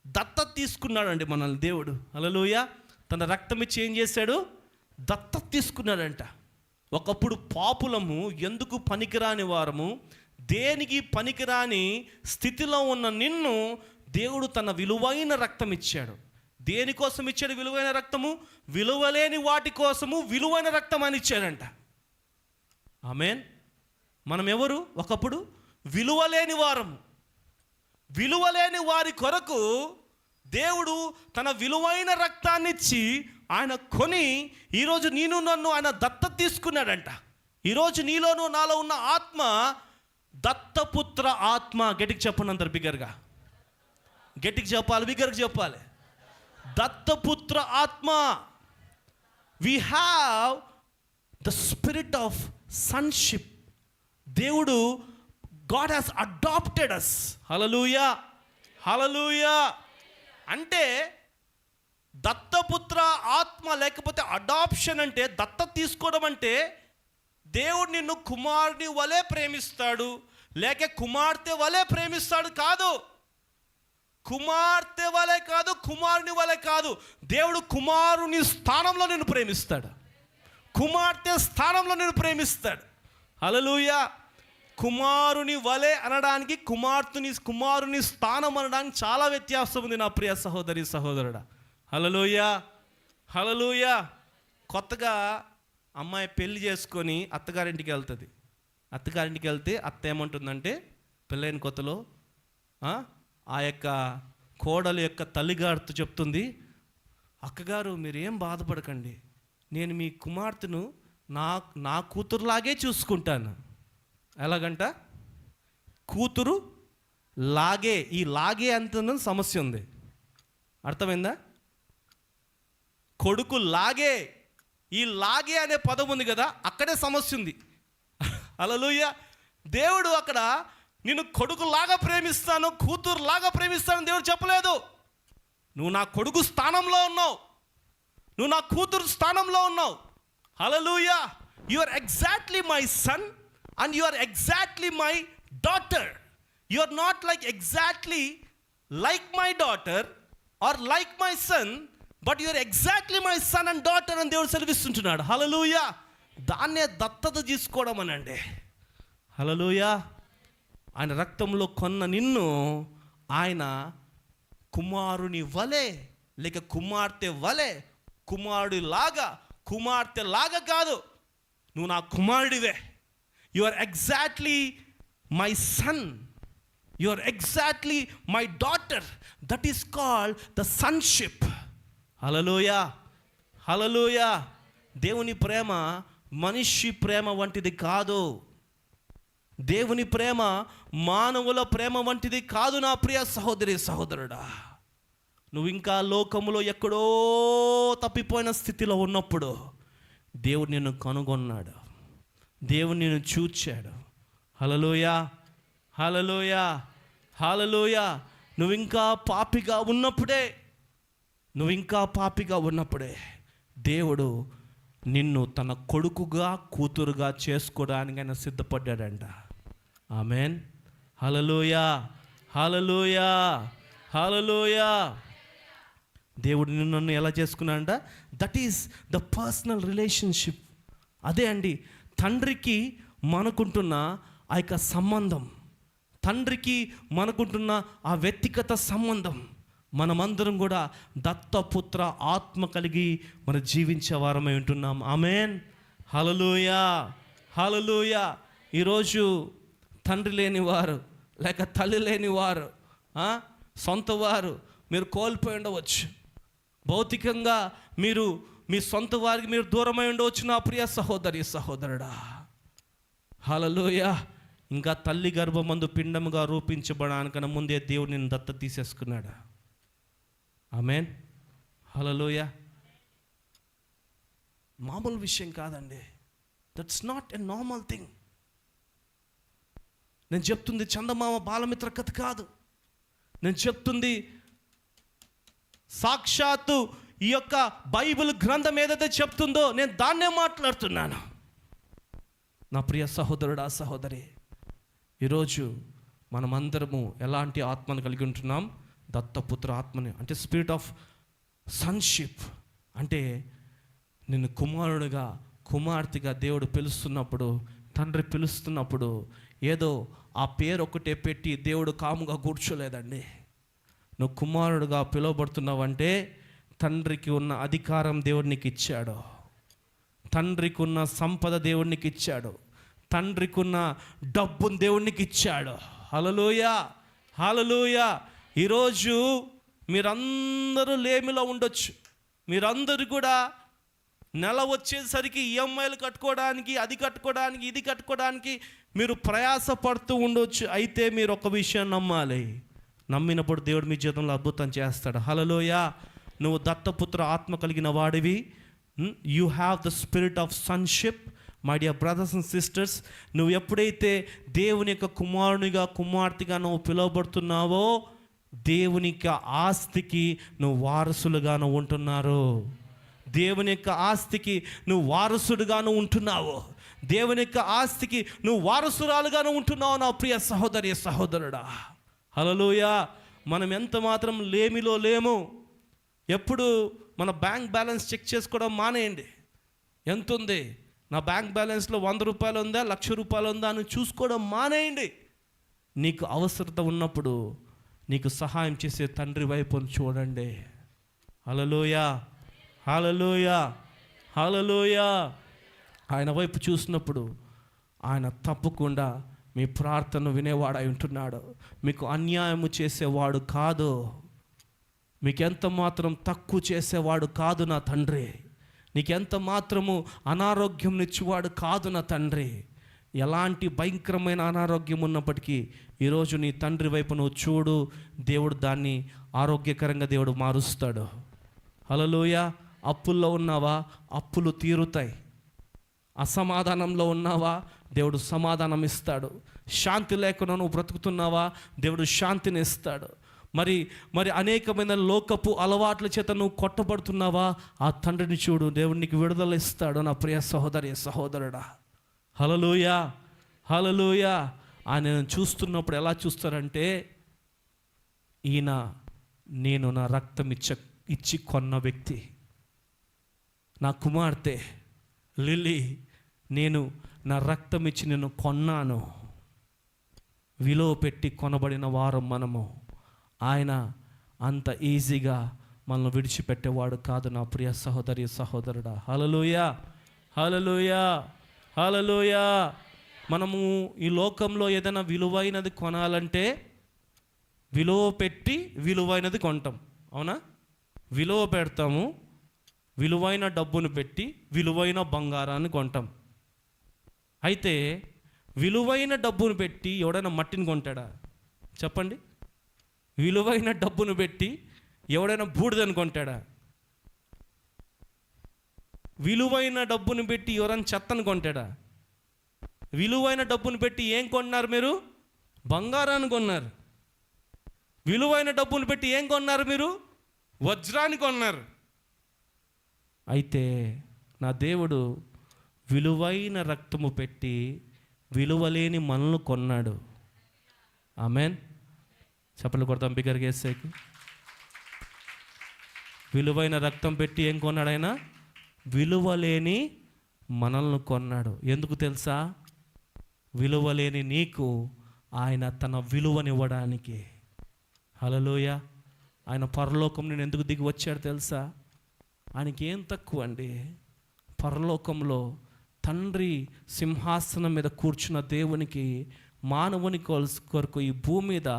దత్తత తీసుకున్నాడండి మనల్ని దేవుడు. హల్లెలూయా. తన రక్తం ఇచ్చి ఏం చేశాడు? దత్తత తీసుకున్నాడంట. ఒకప్పుడు పాపులము, ఎందుకు పనికిరాని వారము, దేనికి పనికిరాని స్థితిలో ఉన్న నిన్ను దేవుడు తన విలువైన రక్తం ఇచ్చాడు. దేనికోసం ఇచ్చాడు విలువైన రక్తము? విలువలేని వాటి కోసము విలువైన రక్తం అని ఇచ్చాడంట. ఆమేన్. మనం ఎవరు? ఒకప్పుడు విలువలేని వారము. విలువలేని వారి కొరకు దేవుడు తన విలువైన రక్తాన్ని ఇచ్చి ఆయన కొని ఈరోజు నేను నన్ను ఆయన దత్తత తీసుకున్నాడంట. ఈరోజు నీలోను నాలో ఉన్న ఆత్మ దత్తపుత్ర ఆత్మ. గట్టికి చెప్పండి అందరు, బిగ్గరగా గట్టికి చెప్పాలి, బిగ్గరగా చెప్పాలి. దత్తపుత్ర ఆత్మ. We have the spirit of sonship. దేవుడు, God has adopted us. Hallelujah, hallelujah. అంటే దత్తపుత్ర ఆత్మ లేకపోతే అడాప్షన్ అంటే, దత్తత తీసుకోవడం అంటే దేవుడు నిన్ను కుమారుని వలె ప్రేమిస్తాడు లేక కుమార్తె వలె ప్రేమిస్తాడు కాదు. కుమార్తె వలె కాదు, కుమారుని వలె కాదు. దేవుడు కుమారుని స్థానంలో నిన్ను ప్రేమిస్తాడు, కుమార్తె స్థానంలో నిన్ను ప్రేమిస్తాడు. హల్లెలూయా. కుమారుని వలె అనడానికి కుమారుని స్థానం అనడానికి చాలా వ్యత్యాసం ఉంది నా ప్రియ సహోదరి సహోదరుడా. హల్లెలూయా, హల్లెలూయా. కొత్తగా అమ్మాయి పెళ్లి చేసుకొని అత్తగారింటికి వెళ్తుంది. అత్తగారింటికి వెళ్తే అత్త ఏమంటుందంటే, పెళ్ళైన కొత్తలో ఆ యొక్క కోడలు యొక్క తల్లిగారితో చెప్తుంది, అక్కగారు మీరేం బాధపడకండి, నేను మీ కుమార్తెను నా కూతురులాగే చూసుకుంటాను. ఎలాగంట? కూతురు లాగే. ఈ లాగే అంత సమస్య ఉంది, అర్థమైందా? కొడుకు లాగే, ఈ లాగే అనే పదం ఉంది కదా, అక్కడే సమస్య ఉంది. హల్లెలూయా. దేవుడు అక్కడ నిన్ను కొడుకులాగా ప్రేమిస్తాను, కూతురులాగా ప్రేమిస్తాను దేవుడు చెప్పలేదు. నువ్వు నా కొడుకు స్థానంలో ఉన్నావు, నువ్వు నా కూతురు స్థానంలో ఉన్నావు. హల్లెలూయా. You are exactly my son and you are exactly my daughter. You are not like exactly like my daughter or like my son, but you're exactly my son and daughter అని దేవుడు సెలవిస్తుంటున్నాడు. హల్లెలూయా. దాన్నే దత్తత తీసుకోవడం అనండి. హల్లెలూయా. ఆయన రక్తంలో కొన్న నిన్ను ఆయన కుమారుని వలె లేక కుమార్తె వలె, కుమార్తె లాగా కాదు, నువ్వు నా కుమారుడివే. You are exactly my son, you are exactly my daughter. That is called the sonship. హల్లెలూయా. హల్లెలూయా. దేవుని ప్రేమ మనిషి ప్రేమ వంటిది కాదు. దేవుని ప్రేమ మానవుల ప్రేమ వంటిది కాదు. నా ప్రియ సహోదరి సహోదరుడా, నువ్వు ఇంకా లోకములో ఎక్కడో తప్పిపోయిన స్థితిలో ఉన్నప్పుడు దేవుడు నిన్ను కనుగొన్నాడు, దేవుడు నిన్ను చూచాడు. హల్లెలూయా. హల్లెలూయా. హల్లెలూయా. నువ్వు ఇంకా పాపిగా ఉన్నప్పుడే దేవుడు నిన్ను తన కొడుకుగా కూతురుగా చేసుకోవడానికి ఆయన సిద్ధపడ్డాడంట. ఆమెన్. హల్లెలూయా. హల్లెలూయా. హల్లెలూయా. దేవుడు నిన్ను ఎలా చేసుకున్నాడంట? That is the personal relationship. అదే అండి తండ్రికి మనకుంటున్న ఆ యొక్క సంబంధం, తండ్రికి మనకుంటున్న ఆ వ్యక్తిగత సంబంధం. మనమందరం కూడా దత్తపుత్ర ఆత్మ కలిగి మనం జీవించే వారమై ఉంటున్నాం. ఆమెన్. హల్లెలూయా. హల్లెలూయా. ఈరోజు తండ్రి లేనివారు లేక తల్లి లేనివారు, సొంత వారు మీరు కోల్పోయి ఉండవచ్చు. భౌతికంగా మీరు మీ సొంత వారికి మీరు దూరమై ఉండవచ్చు. నా ప్రియ సహోదరి సహోదరుడా, హల్లెలూయా. ఇంకా తల్లి గర్భమందు పిండముగా రూపించబడానికన్నా ముందే దేవుడు నిన్ను దత్త తీసేసుకున్నాడు. ఆమెన్. హల్లెలూయా. మామూలు విషయం కాదండి. That's not a normal thing. నేను చెప్తుంది చందమామ బాలమిత్ర కథ కాదు. నేను చెప్తుంది సాక్షాత్తు ఈ యొక్క బైబిల్ గ్రంథం ఏదైతే చెప్తుందో నేను దాన్నే మాట్లాడుతున్నాను. నా ప్రియ సహోదరుడా సహోదరి, ఈరోజు మనమందరము ఎలాంటి ఆత్మను కలిగి ఉంటున్నాం? దత్తపుత్ర ఆత్మని, అంటే స్పిరిట్ ఆఫ్ సన్షిప్. అంటే నిన్ను కుమారుడిగా కుమార్తెగా దేవుడు పిలుస్తున్నప్పుడు, తండ్రి పిలుస్తున్నప్పుడు ఏదో ఆ పేరు ఒకటే పెట్టి దేవుడు కాముగా కూర్చోలేదండి. నువ్వు కుమారుడుగా పిలువబడుతున్నావంటే తండ్రికి ఉన్న అధికారం దేవుడు నీకు ఇచ్చాడు, తండ్రికి ఉన్న సంపద దేవుడు నీకు ఇచ్చాడు, తండ్రికి ఉన్న డబ్బును దేవుడు నీకు ఇచ్చాడు. హల్లెలూయా. హల్లెలూయా. ఈరోజు మీరందరూ లేమిలో ఉండొచ్చు. మీరందరూ కూడా నెల వచ్చేసరికి ఈఎంఐలు కట్టుకోవడానికి, అది కట్టుకోవడానికి, ఇది కట్టుకోవడానికి మీరు ప్రయాసపడుతూ ఉండొచ్చు. అయితే మీరు ఒక విషయం నమ్మాలి, నమ్మినప్పుడు దేవుడు మీ జీవితంలో అద్భుతం చేస్తాడు. హల్లెలూయా. నువ్వు దత్తపుత్ర ఆత్మ కలిగిన వాడివి. You have the spirit of sonship. My dear brothers and sisters, నువ్వు ఎప్పుడైతే దేవుని యొక్క కుమారునిగా కుమార్తెగా నువ్వు పిలువబడుతున్నావో దేవుని యొక్క ఆస్తికి నువ్వు వారసులుగాను ఉంటున్నారు. దేవుని యొక్క ఆస్తికి నువ్వు వారసుడుగాను ఉంటున్నావు. దేవుని యొక్క ఆస్తికి నువ్వు వారసురాలుగాను ఉంటున్నావు. నా ప్రియ సహోదరి సహోదరుడా, హల్లెలూయా. మనం ఎంత మాత్రం లేమిలో లేము. ఎప్పుడు మన బ్యాంక్ బ్యాలెన్స్ చెక్ చేసుకోవడం మానేయండి. ఎంత ఉంది, నా బ్యాంక్ బ్యాలెన్స్లో 100 రూపాయలు ఉందా, 1,00,000 రూపాయలు ఉందా అని చూసుకోవడం మానేయండి. నీకు అవసరత ఉన్నప్పుడు నీకు సహాయం చేసే తండ్రి వైపు చూడండి. హల్లెలూయా. హల్లెలూయా. హల్లెలూయా. ఆయన వైపు చూసినప్పుడు ఆయన తప్పకుండా మీ ప్రార్థన వినేవాడై ఉంటున్నాడు. మీకు అన్యాయము చేసేవాడు కాదు, మీకెంత మాత్రం తక్కువ చేసేవాడు కాదు నా తండ్రి. నీకెంత మాత్రము అనారోగ్యం ఇచ్చేవాడు కాదు నా తండ్రి. ఎలాంటి భయంకరమైన అనారోగ్యం ఉన్నప్పటికీ ఈరోజు నీ తండ్రి వైపు నువ్వు చూడు, దేవుడు దాన్ని ఆరోగ్యకరంగా దేవుడు మారుస్తాడు. హల్లెలూయా. అప్పుల్లో ఉన్నావా, అప్పులు తీరుతాయి. అసమాధానంలో ఉన్నావా, దేవుడు సమాధానం ఇస్తాడు. శాంతి లేకుండా నువ్వు బ్రతుకుతున్నావా, దేవుడు శాంతిని ఇస్తాడు. మరి అనేకమైన లోకపు అలవాట్ల చేత నువ్వు కొట్టబడుతున్నావా, ఆ తండ్రిని చూడు, దేవుడు నీకు విడుదల ఇస్తాడు. నా ప్రియ సహోదరి సహోదరుడా, హల్లెలూయా. హల్లెలూయా. ఆయన చూస్తున్నప్పుడు ఎలా చూస్తారంటే ఈయన నేను నా రక్తం ఇచ్చి కొన్న వ్యక్తి. నా కుమార్తె లిల్లీ, నేను నా రక్తం ఇచ్చి నేను కొన్నాను. విలువ పెట్టి కొనబడిన వారం మనము. ఆయన అంత ఈజీగా మనల్ని విడిచిపెట్టేవాడు కాదు నా ప్రియ సహోదరి సహోదరుడా. హల్లెలూయా, హల్లెలూయా, హల్లెలూయా. మనము ఈ లోకంలో ఏదైనా విలువైనది కొనాలంటే విలువ పెట్టి విలువైనది కొంటాం, అవునా? విలువ పెడతాము, విలువైన డబ్బును పెట్టి విలువైన బంగారాన్ని కొంటాం. అయితే విలువైన డబ్బును పెట్టి ఎవడైనా మట్టిని కొంటాడా? చెప్పండి. విలువైన డబ్బును పెట్టి ఎవడైనా బూడిదని కొంటాడా? విలువైన డబ్బును పెట్టి ఎవరైనా చెత్తను కొంటాడా? విలువైన డబ్బును పెట్టి ఏం కొన్నారు మీరు? బంగారాన్ని కొన్నారు. విలువైన డబ్బును పెట్టి ఏం కొన్నారు మీరు? వజ్రాన్ని కొన్నారు. అయితే నా దేవుడు విలువైన రక్తము పెట్టి విలువలేని మనల్ని కొన్నాడు. ఆమెన్. చప్పట్లు కొడతాం బిగ్గరగా యేసుకి. విలువైన రక్తం పెట్టి ఏం కొన్నాడు ఆయన? విలువలేని మనల్ని కొన్నాడు. ఎందుకు తెలుసా? విలువలేని నీకు ఆయన తన విలువనివ్వడానికి. హల్లెలూయా. ఆయన పరలోకం నేను ఎందుకు దిగి వచ్చాడు తెలుసా? ఆయనకి ఏం తక్కువ అండి. పరలోకంలో తండ్రి సింహాసనం మీద కూర్చున్న దేవునికి మానవుని కొరకు ఈ భూమి మీద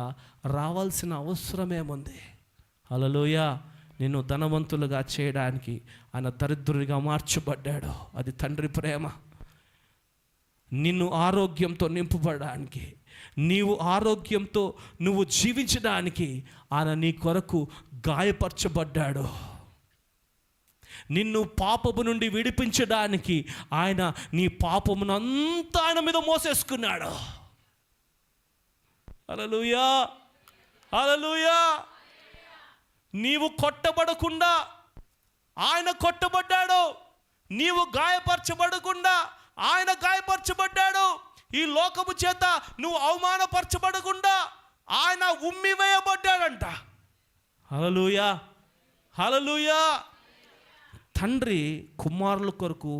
రావాల్సిన అవసరమేముంది? హల్లెలూయా. నిన్ను ధనవంతులుగా చేయడానికి ఆయన దరిద్రుడిగా మార్చబడ్డాడు. అది తండ్రి ప్రేమ. నిన్ను ఆరోగ్యంతో నింపబడడానికి, నీవు ఆరోగ్యంతో నువ్వు జీవించడానికి ఆయన నీ కొరకు గాయపరచబడ్డాడు. నిన్ను పాపము నుండి విడిపించడానికి ఆయన నీ పాపమునంతా ఆయన మీద మోసేసుకున్నాడు. హల్లెలూయా, హల్లెలూయా. నీవు కొట్టబడకుండా ఆయన కొట్టబడ్డాడు. నీవు గాయపరచబడకుండా ఆయన గాయపరచబడ్డాడు. ఈ లోకము చేత నువ్వు అవమానపరచబడకుండా ఆయన ఉమ్మివేయబడ్డాడంట. హల్లెలూయా, హల్లెలూయా. తండ్రి కుమారుల కొరకు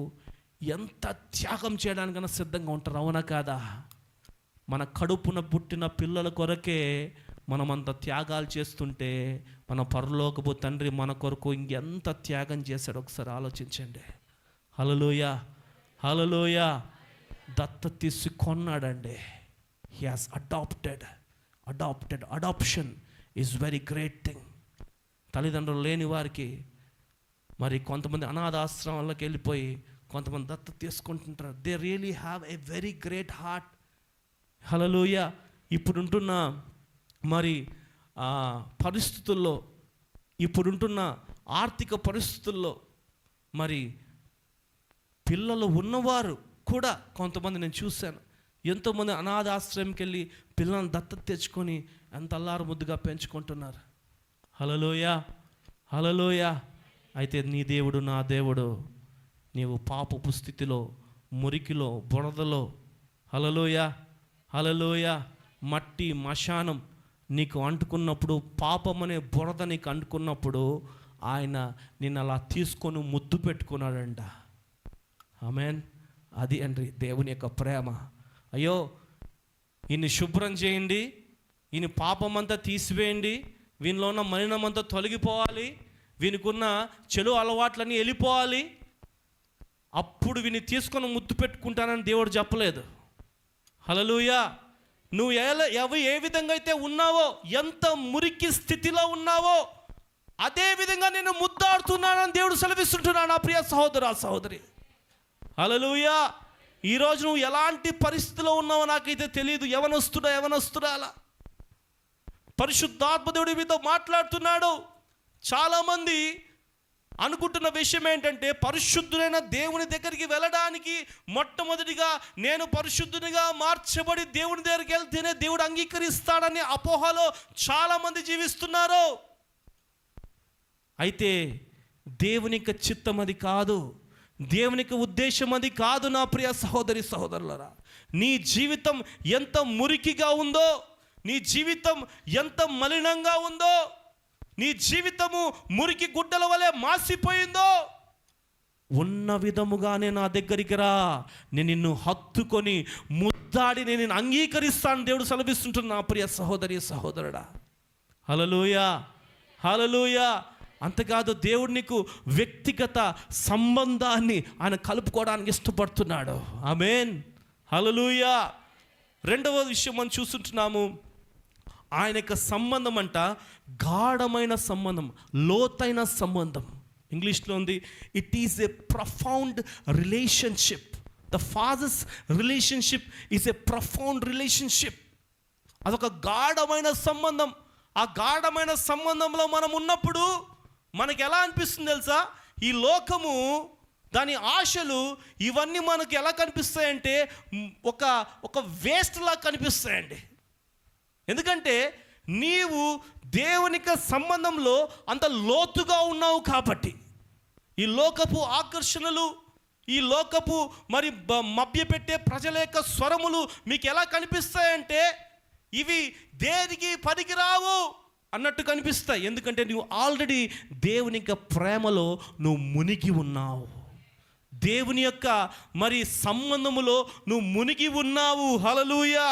ఎంత త్యాగం చేయడానికైనా సిద్ధంగా ఉంటారు, అవునా కాదా? మన కడుపున పుట్టిన పిల్లల కొరకే మనమంత త్యాగాలు చేస్తుంటే మన పరలోకపు తండ్రి మన కొరకు ఇంకెంత త్యాగం చేశాడు ఒకసారి ఆలోచించండి. హల్లెలూయా, హల్లెలూయా. దత్తత తీసి కొన్నాడండి. He has adopted. Adoption is very great thing. తల్లిదండ్రులు లేని వారికి, మరి కొంతమంది అనాథాశ్రమాలకు వెళ్ళిపోయి కొంతమంది దత్తత తీసుకుంటుంటారు. They really have a very great heart. హల్లెలూయా. ఇప్పుడుంటున్న మరి పరిస్థితుల్లో, ఇప్పుడుంటున్న ఆర్థిక పరిస్థితుల్లో మరి పిల్లలు ఉన్నవారు కూడా కొంతమంది నేను చూశాను. ఎంతోమంది అనాథాశ్రయంకి వెళ్ళి పిల్లల్ని దత్తత తెచ్చుకొని ఎంత అల్లారు ముద్దుగా పెంచుకుంటున్నారు. హల్లెలూయా, హల్లెలూయా. అయితే నీ దేవుడు నా దేవుడు నీవు పాపపు స్థితిలో, మురికిలో, బురదలో, హల్లెలూయా, హల్లెలూయా, మట్టి మశానం నీకు అంటుకున్నప్పుడు, పాపం అనే బురద నీకు అంటుకున్నప్పుడు ఆయన నిన్ను అలా తీసుకొని ముద్దు పెట్టుకున్నాడంట. ఆమేన్. అది అండి దేవుని యొక్క ప్రేమ. అయ్యో ఈయన్ని శుభ్రం చేయండి, ఈయన పాపమంతా తీసివేయండి, వీనిలో ఉన్న మలినమంతా తొలగిపోవాలి, వీనికున్న చెడు అలవాట్లన్నీ వెళ్ళిపోవాలి, అప్పుడు వీని తీసుకొని ముద్దు పెట్టుకుంటానని దేవుడు చెప్పలేదు. హల్లెలూయా. నువ్వు ఏ విధంగా అయితే ఉన్నావో, ఎంత మురికి స్థితిలో ఉన్నావో అదే విధంగా నేను ముద్దాడుతున్నానని దేవుడు సెలవిస్తుంటున్నాను నా ప్రియ సహోదరా సహోదరి. హల్లెలూయా. ఈరోజు నువ్వు ఎలాంటి పరిస్థితిలో ఉన్నావో నాకైతే తెలియదు. యవనస్తుడా అలా పరిశుద్ధాత్మ దేవుడి మీతో మాట్లాడుతున్నాడు. చాలామంది అనుకుంటున్న విషయం ఏంటంటే, పరిశుద్ధులైన దేవుని దగ్గరికి వెళ్ళడానికి మొట్టమొదటిగా నేను పరిశుద్ధునిగా మార్చబడి దేవుని దగ్గరికి వెళ్తేనే దేవుడు అంగీకరిస్తాడని అపోహలో చాలామంది జీవిస్తున్నారు. అయితే దేవునికి చిత్తం అది కాదు, దేవునికి ఉద్దేశం అది కాదు నా ప్రియ సహోదరి సహోదరులరా. నీ జీవితం ఎంత మురికిగా ఉందో, నీ జీవితం ఎంత మలినంగా ఉందో, నీ జీవితము మురికి గుడ్డల వలె మాసిపోయిందో, ఉన్న విధముగానే నా దగ్గరికి రా, నేను నిన్ను హత్తుకొని ముద్దాడి నేను నిన్ను అంగీకరిస్తాను దేవుడు సెలవిస్తుంటున్నా నా ప్రియ సహోదరి సహోదరుడా. హల్లెలూయా, హల్లెలూయా. అంతేకాదు, దేవుడు నీకు వ్యక్తిగత సంబంధాన్ని ఆయన కలుపుకోవడానికి ఇష్టపడుతున్నాడు. ఆమేన్, హల్లెలూయా. రెండవ విషయం మనం చూస్తుంటున్నాము, ఆయన యొక్క సంబంధం అంట గాఢమైన సంబంధం, లోతైన సంబంధం. ఇంగ్లీష్లో ఉంది, it is a profound relationship. The father's relationship is a profound relationship. అదొక గాఢమైన సంబంధం. ఆ గాఢమైన సంబంధంలో మనం ఉన్నప్పుడు మనకి ఎలా అనిపిస్తుంది తెలుసా? ఈ లోకము, దాని ఆశలు, ఇవన్నీ మనకు ఎలా కనిపిస్తాయంటే ఒక వేస్ట్లా కనిపిస్తాయండి. ఎందుకంటే నీవు దేవునికి సంబంధంలో అంత లోతుగా ఉన్నావు కాబట్టి. ఈ లోకపు ఆకర్షణలు, ఈ లోకపు మరి మభ్యపెట్టే ప్రజల యొక్క స్వరములు మీకు ఎలా కనిపిస్తాయంటే ఇవి దేనికి పనికిరావు అన్నట్టు కనిపిస్తాయి. ఎందుకంటే నువ్వు ఆల్రెడీ దేవుని యొక్క ప్రేమలో నువ్వు మునిగి ఉన్నావు, దేవుని యొక్క మరి సంబంధములో నువ్వు మునిగి ఉన్నావు. హల్లెలూయా,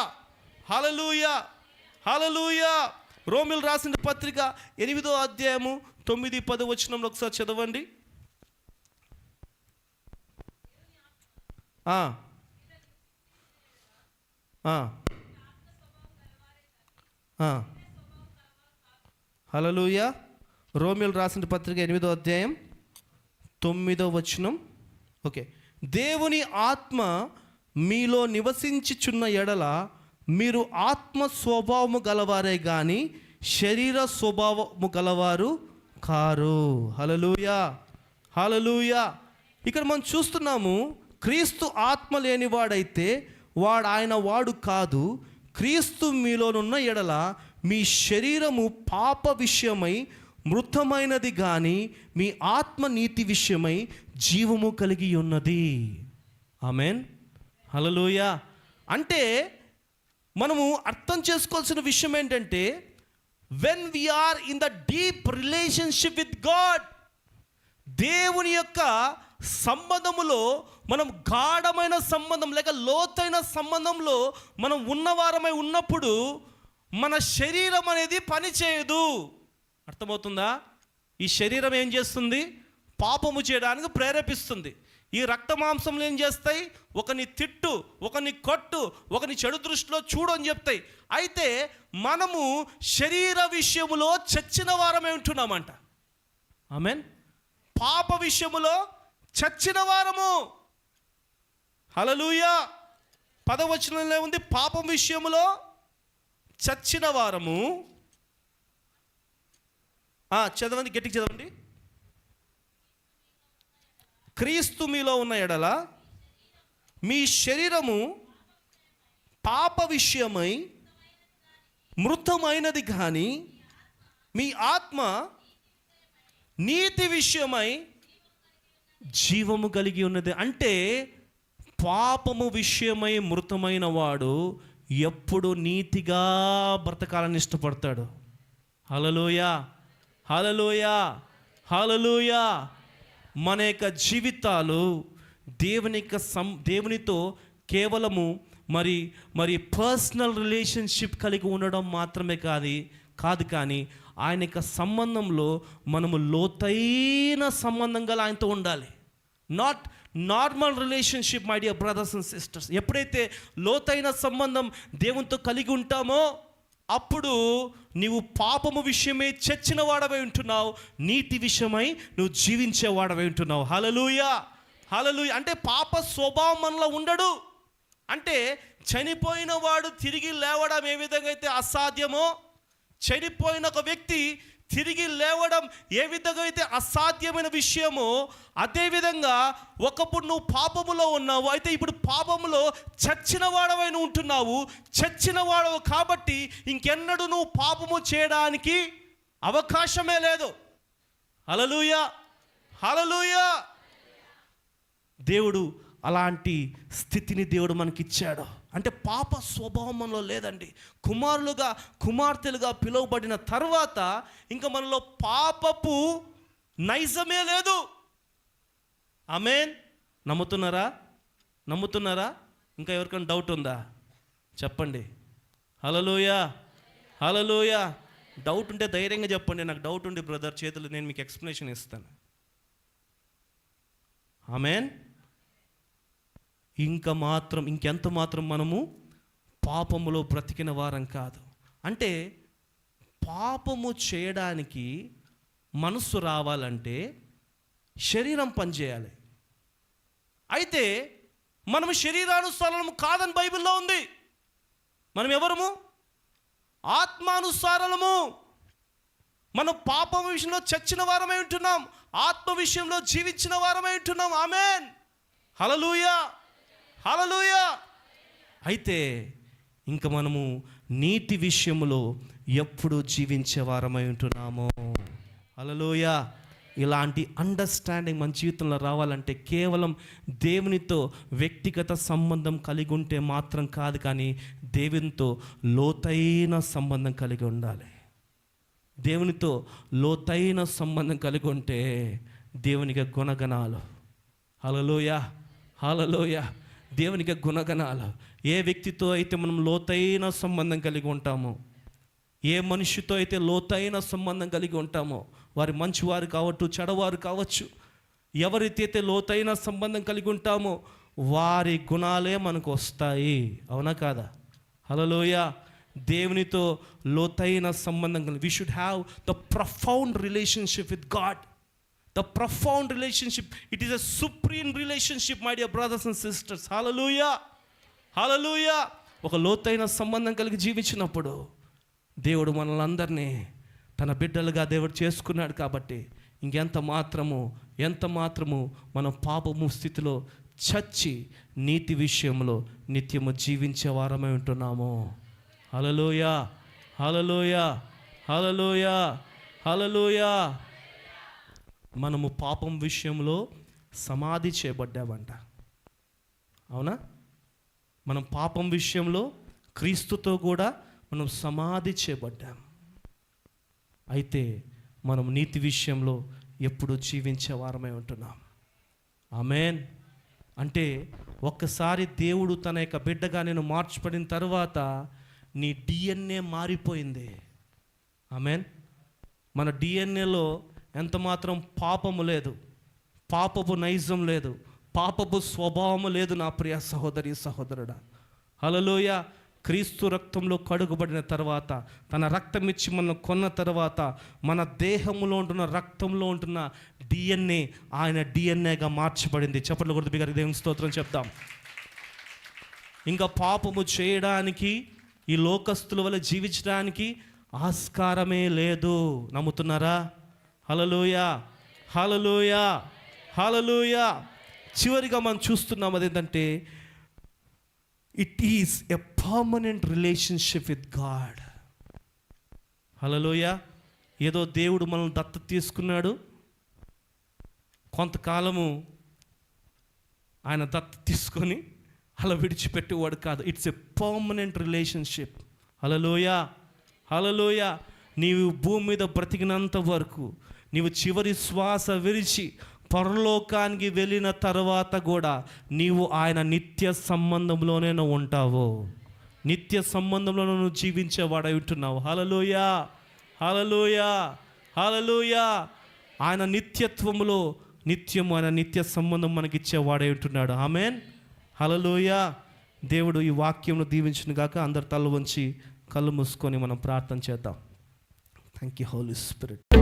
హల్లెలూయా, హల్లెలూయా. రోమిలు రాసిన పత్రిక 8వ అధ్యాయము 9-10 వచనంలో ఒకసారి చదవండి. హల్లెలూయా. రోమిలు రాసిన పత్రిక 8వ అధ్యాయం 9వ వచనం. ఓకే. దేవుని ఆత్మ మీలో నివసించుచున్న ఎడల మీరు ఆత్మ స్వభావము గలవారే కానీ శరీర స్వభావము గలవారు కారు. హల్లెలూయా, హల్లెలూయా. ఇక్కడ మనం చూస్తున్నాము, క్రీస్తు ఆత్మ లేనివాడైతే వాడు ఆయన వాడు కాదు. క్రీస్తు మీలోనున్న ఎడల మీ శరీరము పాప విషయమై మృతమైనది కానీ మీ ఆత్మ నీతి విషయమై జీవము కలిగి ఉన్నది. ఆమేన్, హల్లెలూయా. అంటే మనము అర్థం చేసుకోవాల్సిన విషయం ఏంటంటే, when we are in the deep relationship with God, దేవుని యొక్క సంబంధములో మనం గాఢమైన సంబంధం లేక లోతైన సంబంధంలో మనం ఉన్నవారమై ఉన్నప్పుడు మన శరీరం అనేది పని చేయదు. అర్థమవుతుందా? ఈ శరీరం ఏం చేస్తుంది? పాపము చేయడానికి ప్రేరేపిస్తుంది. ఈ రక్త మాంసంలో ఏం చేస్తాయి? ఒకని తిట్టు, ఒకని కొట్టు, ఒకని చెడు దృష్టిలో చూడు అని చెప్తాయి. అయితే మనము శరీర విషయములో చచ్చిన వారమే ఉంటున్నామంట. ఆమేన్. పాప విషయములో చచ్చిన వారము. హల్లెలూయా. 10వ వచనంలో ఉంది, పాపం విషయములో చచ్చిన వారము. చదవండి, గట్టిగా చదవండి. క్రీస్తు మీలో ఉన్న ఎడల మీ శరీరము పాప విషయమై మృతమైనది కానీ మీ ఆత్మ నీతి విషయమై జీవము కలిగి ఉన్నది. అంటే పాపము విషయమై మృతమైన వాడు ఎప్పుడు నీతిగా బ్రతకాలని ఇష్టపడతాడు. హల్లెలూయా, హల్లెలూయా, హల్లెలూయా. మన యొక్క జీవితాలు దేవునితో కేవలము మరి పర్సనల్ రిలేషన్షిప్ కలిగి ఉండడం మాత్రమే కాదు కానీ ఆయన యొక్క సంబంధంలో మనము లోతైన సంబంధం గల ఆయనతో ఉండాలి. Not normal relationship my dear brothers and sisters. ఎప్పుడైతే లోతైన సంబంధం దేవునితో కలిగి ఉంటామో అప్పుడు నీవు పాపము విషయమై చచ్చిన వాడవై ఉంటున్నావు, నీతి విషయమై నువ్వు జీవించే వాడవై ఉంటున్నావు. హల్లెలూయా, హల్లెలూయా. అంటే పాప స్వభావం మనలో ఉండడు. అంటే చనిపోయిన వాడు తిరిగి లేవడం ఏ విధంగా అయితే అసాధ్యమో, చనిపోయిన ఒక వ్యక్తి తిరిగి లేవడం ఏ విధంగా అయితే అసాధ్యమైన విషయమో, అదేవిధంగా ఒకప్పుడు నువ్వు పాపములో ఉన్నావు, అయితే ఇప్పుడు పాపములో చచ్చిన వాడవై నువ్వు ఉంటున్నావు. చచ్చిన వాడవు కాబట్టి ఇంకెన్నడూ నువ్వు పాపము చేయడానికి అవకాశమే లేదు. హల్లెలూయా, హల్లెలూయా. దేవుడు అలాంటి స్థితిని దేవుడు మనకిచ్చాడు. అంటే పాప స్వభావం మనలో లేదండి. కుమార్తెలుగా పిలువబడిన తర్వాత ఇంకా మనలో పాపపు నైజమే లేదు. ఆమేన్. నమ్ముతున్నారా? ఇంకా ఎవరికైనా డౌట్ ఉందా? చెప్పండి. హల్లెలూయా, హల్లెలూయా. డౌట్ ఉంటే ధైర్యంగా చెప్పండి, నాకు డౌట్ ఉంది బ్రదర్, చేతులు నేను మీకు ఎక్స్ప్లెనేషన్ ఇస్తాను. ఆమేన్. ఇంకెంత మాత్రం మనము పాపములో బ్రతికిన వారం కాదు. అంటే పాపము చేయడానికి మనసు రావాలంటే శరీరం పనిచేయాలి. అయితే మనము శరీరానుసారము కాదని బైబిల్లో ఉంది. మనం ఎవరము? ఆత్మానుసారము. మనం పాపం విషయంలో చచ్చిన వారమై ఉంటున్నాం, ఆత్మ విషయంలో జీవించిన వారమై ఉంటున్నాం. ఆమేన్. హల్లెలూయా, హల్లెలూయా. అయితే ఇంకా మనము నీతి విషయంలో ఎప్పుడు జీవించే వారమై ఉంటున్నాము. హల్లెలూయా. ఇలాంటి అండర్స్టాండింగ్ మన జీవితంలో రావాలంటే కేవలం దేవునితో వ్యక్తిగత సంబంధం కలిగి ఉంటే మాత్రం కాదు, కానీ దేవునితో లోతైన సంబంధం కలిగి ఉండాలి. దేవునితో లోతైన సంబంధం కలిగి ఉంటే దేవునికి గుణగణాలు. హల్లెలూయా, హల్లెలూయా. దేవునికి గుణగణాలు. ఏ వ్యక్తితో అయితే మనం లోతైన సంబంధం కలిగి ఉంటామో, ఏ మనిషితో అయితే లోతైన సంబంధం కలిగి ఉంటామో, వారి మంచివారు కావచ్చు, చెడవారు కావచ్చు, ఎవరైతే లోతైన సంబంధం కలిగి ఉంటామో వారి గుణాలే మనకు వస్తాయి. అవునా కాదా? హల్లెలూయా. దేవునితో లోతైన సంబంధం కలిగి, we should have the profound relationship with God. The profound relationship, it is a supreme relationship my dear brothers and sisters. హల్లెలూయా, హల్లెలూయా. ఒక లోతైన సంబంధం కలిగి జీవించినప్పుడు దేవుడు మనల్ని అందరినీ తన బిడ్డలుగా దేవుడు చేసుకున్నాడు. కాబట్టి ఇంకెంత మాత్రము మనం పాపము స్థితిలో చచ్చి నీతి విషయంలో నిత్యము జీవించే వారమై ఉంటున్నాము. హల్లెలూయా, హల్లెలూయా, హల్లెలూయా, హల్లెలూయా. మనము పాపం విషయంలో సమాధి చేయబడ్డామంట. అవునా? మనం పాపం విషయంలో క్రీస్తుతో కూడా మనం సమాధి చేయబడ్డాం. అయితే మనం నీతి విషయంలో ఎప్పుడు జీవించే వారమై ఉంటున్నాం. ఆమేన్. అంటే ఒక్కసారి దేవుడు తన యొక్క బిడ్డగా నేను మార్చబడిన తర్వాత నీ డిఎన్ఏ మారిపోయింది. ఆమేన్. మన డిఎన్ఏలో ఎంత మాత్రం పాపము లేదు, పాపపు నైజం లేదు, పాపపు స్వభావము లేదు నా ప్రియ సహోదరి సహోదరుడా. హల్లెలూయా. క్రీస్తు రక్తంలో కడుగుబడిన తర్వాత, తన రక్తం ఇచ్చి మనం కొన్న తర్వాత, మన దేహంలో ఉంటున్న రక్తంలో ఉంటున్న డిఎన్ఏ ఆయన డిఎన్ఏగా మార్చబడింది. చప్పట్లు కొడుతూ బిగ్గరగా దేవునికి స్తోత్రం చెప్తాం. ఇంకా పాపము చేయడానికి, ఈ లోకస్తుల వల్ల జీవించడానికి ఆస్కారమే లేదు. నమ్ముతున్నారా? హల్లెలూయా, హల్లెలూయా, హల్లెలూయా. చివరిగా మనం చూస్తున్నాం అదేంటంటే, it is a permanent relationship with God. హల్లెలూయా. ఏదో దేవుడు మనల్ని దత్తత తీసుకున్నాడు, కొంతకాలము ఆయన దత్తత తీసుకొని అలా విడిచిపెట్టేవాడు కాదు. It's a permanent relationship. హల్లెలూయా, హల్లెలూయా. నీవు భూమి మీద బ్రతికినంత వరకు, నీవు చివరి శ్వాస విడిచి పరలోకానికి వెళ్ళిన తర్వాత కూడా నీవు ఆయన నిత్య సంబంధంలోనే ఉంటావు. నిత్య సంబంధంలో నువ్వు జీవించేవాడై ఉంటున్నావు. హల్లెలూయా, హల్లెలూయా, హల్లెలూయా. ఆయన నిత్యత్వములో నిత్యము ఆయన నిత్య సంబంధం మనకిచ్చేవాడై ఉంటున్నాడు. ఆమేన్, హల్లెలూయా. దేవుడు ఈ వాక్యమును దీవించును గాక. అందరు తల వంచి కళ్ళు మూసుకొని మనం ప్రార్థన చేద్దాం. Thank you Holy spirit.